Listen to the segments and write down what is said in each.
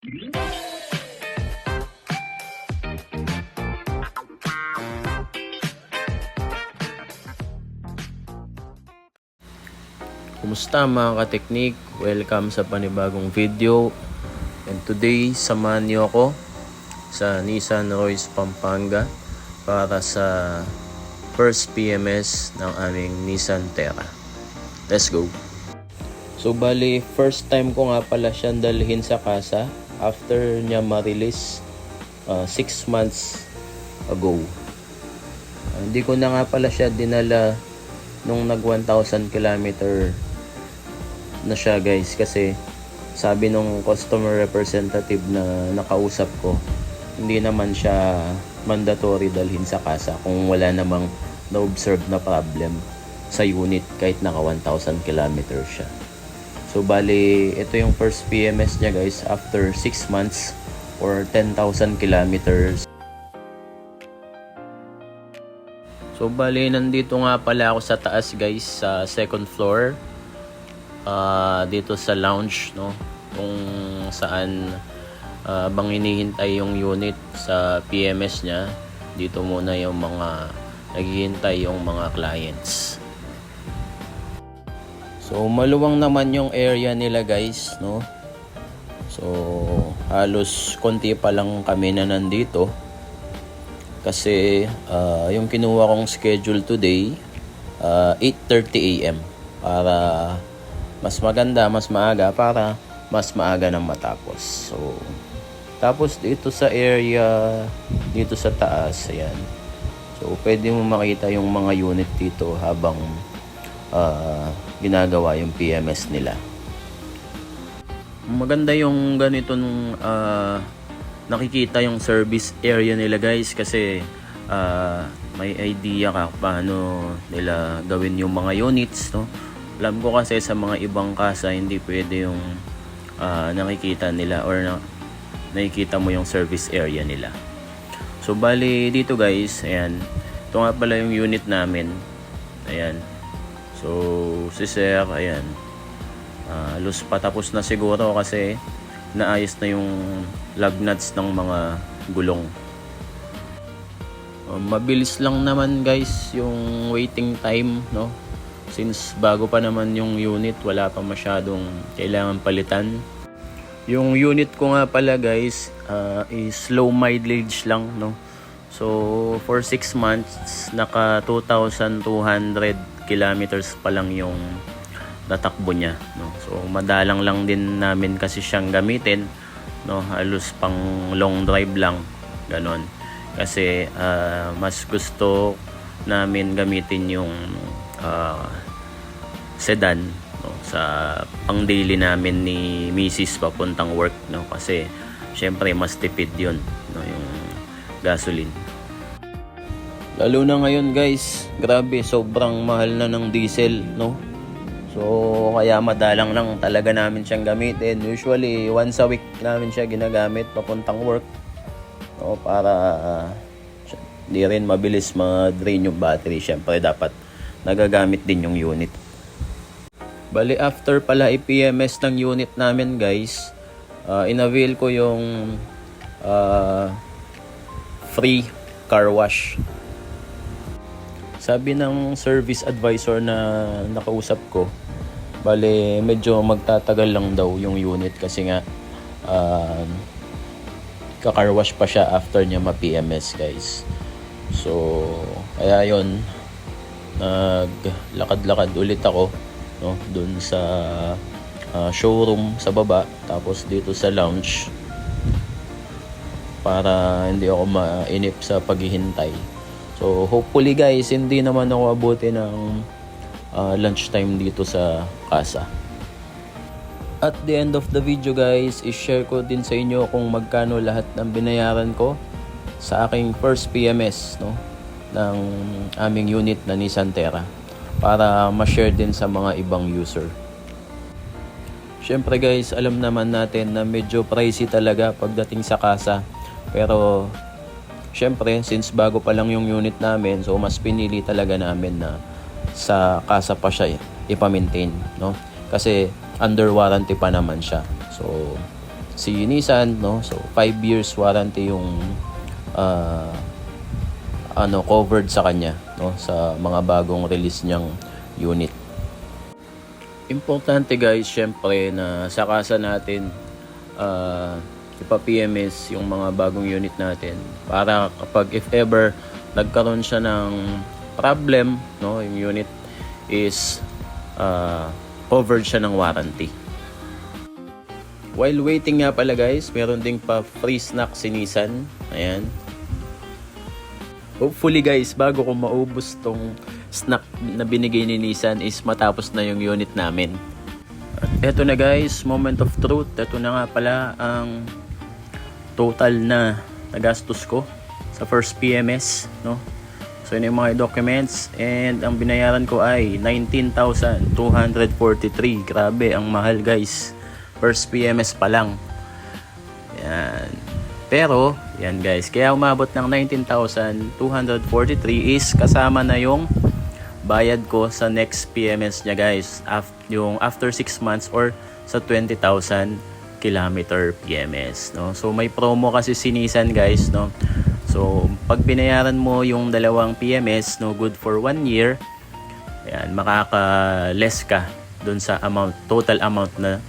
Kumusta mga ka-teknik? Welcome sa panibagong video. And today, samahan niyo ako sa Nissan Royce Pampanga para sa first PMS ng aming Nissan Terra. Let's go! So bali, first time ko nga pala siyang dalhin sa casa after niya ma-release 6 months ago. Hindi ko na nga pala siya dinala nung nag 1,000 kilometer na siya guys, kasi sabi nung customer representative na nakausap ko, hindi naman siya mandatory dalhin sa casa kung wala namang na-observe na problem sa unit kahit naka 1,000 kilometer siya. So bali, ito yung first PMS niya guys after 6 months or 10,000 kilometers. So bali, nandito nga pala ako sa taas guys, sa second floor. Dito sa lounge, no, kung saan bang hinihintay yung unit sa PMS niya. Dito muna yung mga naghihintay yung mga clients. So maluwang naman yung area nila guys, no. So halos konti pa lang kami na nandito kasi yung kinuha kong schedule today 8:30 AM para mas maganda, mas maaga, para mas maaga nang matapos. So, tapos dito sa area, dito sa taas, ayan. So, pwede mo makita yung mga unit dito habang ginagawa yung PMS nila. Maganda yung ganito nung nakikita yung service area nila guys, kasi may idea ka paano nila gawin yung mga units, no? Alam ko kasi sa mga ibang kasa hindi pwede yung nakikita nila or nakikita mo yung service area nila. So bali dito guys, ayan, ito nga pala yung unit namin. Ayan. So si Sir, ayan, halos patapos na siguro kasi naayos na yung lug nuts ng mga gulong. Mabilis lang naman guys yung waiting time, no? Since bago pa naman yung unit, wala pa masyadong kailangan palitan. Yung unit ko nga pala guys is low mileage lang, no? So for 6 months naka 2,200 kilometers pa lang yung natakbo niya, no? So madalang lang din namin kasi siyang gamitin, no? Halos pang long drive lang, ganon. Kasi mas gusto namin gamitin yung sedan, no, sa pang daily namin ni Mrs. papuntang work, no, kasi syempre mas tipid yun, no, yung gasoline. Lalo na ngayon guys, grabe, sobrang mahal na ng diesel, no. So kaya madalang lang talaga namin siyang gamitin. Usually once a week namin siya ginagamit papuntang work, no, para di rin mabilis ma-drain yung battery. Syempre dapat nagagamit din yung unit. Bali after pala i-PMS ng unit namin guys, in-avail ko yung free car wash. Sabi ng service advisor na nakausap ko, bali medyo magtatagal lang daw yung unit kasi nga ka-car wash pa siya after niya ma-PMS guys. So kaya yon, naglakad-lakad ulit ako, no, dun sa showroom sa baba, tapos dito sa lounge para hindi ako mainip sa paghihintay. So hopefully guys, hindi naman ako abuti ng lunchtime dito sa casa. At the end of the video guys, i-share ko din sa inyo kung magkano lahat ng binayaran ko sa aking first PMS, no, ng aming unit na Nissan Terra, para ma-share din sa mga ibang user. Syempre guys, alam naman natin na medyo pricey talaga pagdating sa casa. Pero syempre, since bago pa lang yung unit namin, so mas pinili talaga namin na sa casa pa siya ipa-maintain, no? Kasi under warranty pa naman siya. So si Nissan, no? So 5 years warranty yung covered sa kanya, no, sa mga bagong release niyang unit. Importante guys, syempre na sakasa natin ipa-PMS yung mga bagong unit natin para kapag if ever nagkaroon siya ng problem, no, yung unit is covered siya ng warranty. While waiting nga pala guys, meron ding pa free snack si Nissan. Ayan. Hopefully guys, bago ko maubos tong snack na binigay ni Nissan is matapos na yung unit namin. At eto na guys, moment of truth. Eto na nga pala ang total na nagastos ko sa first PMS, no? So yun yung mga documents, and ang binayaran ko ay 19,243. Grabe, ang mahal guys. First PMS pa lang. Yan. Pero, yan guys, kaya umabot ng 19,243 is kasama na yung bayad ko sa next PMS niya guys. Yung after 6 months or sa 20,000 kilometer PMS, no? So may promo kasi si Nissan guys, no? So pag binayaran mo yung dalawang PMS, no, good for 1 year, yan, makaka-less ka dun sa amount, total amount na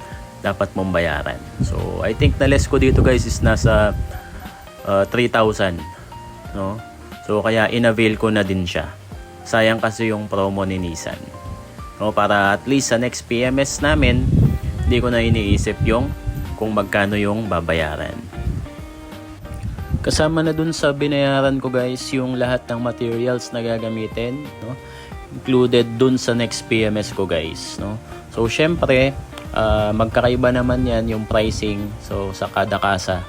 dapat mong bayaran. So I think na less ko dito guys is nasa 3,000, no? So kaya inavail ko na din siya. Sayang kasi yung promo ni Nissan, no? Para at least sa next PMS namin, hindi ko na iniisip yung kung magkano yung babayaran. Kasama na dun sa binayaran ko guys yung lahat ng materials na gagamitin, no? Included dun sa next PMS ko guys, no? So syempre magkakaiba naman yan yung pricing, so sa kada kasa,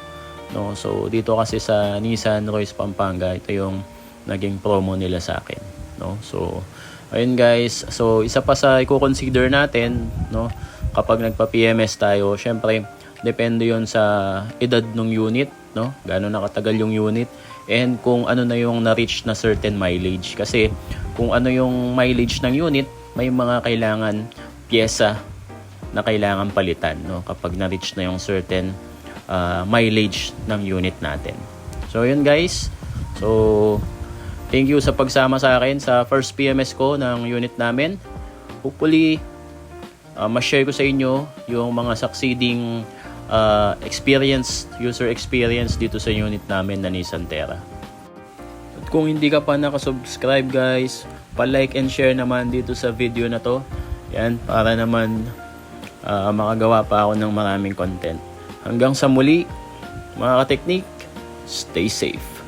no? So dito kasi sa Nissan Royce Pampanga, ito yung naging promo nila sa akin, no? So ayun guys, so isa pa sa i-consider natin, no, kapag nagpa-PMS tayo, syempre depende yon sa edad ng unit, no, gaano nakatagal yung unit, and kung ano na yung na-reach na certain mileage. Kasi kung ano yung mileage ng unit, may mga kailangan pyesa na kailangan palitan, no, kapag na-reach na yung certain mileage ng unit natin. So yun guys, so thank you sa pagsama sa akin sa first PMS ko ng unit namin. Hopefully ma-share ko sa inyo yung mga succeeding user experience dito sa unit namin na Nissan Terra. At kung hindi ka pa nakasubscribe guys, pa-like and share naman dito sa video na to. Yan, para naman makagawa pa ako ng maraming content. Hanggang sa muli, mga ka-teknik, stay safe.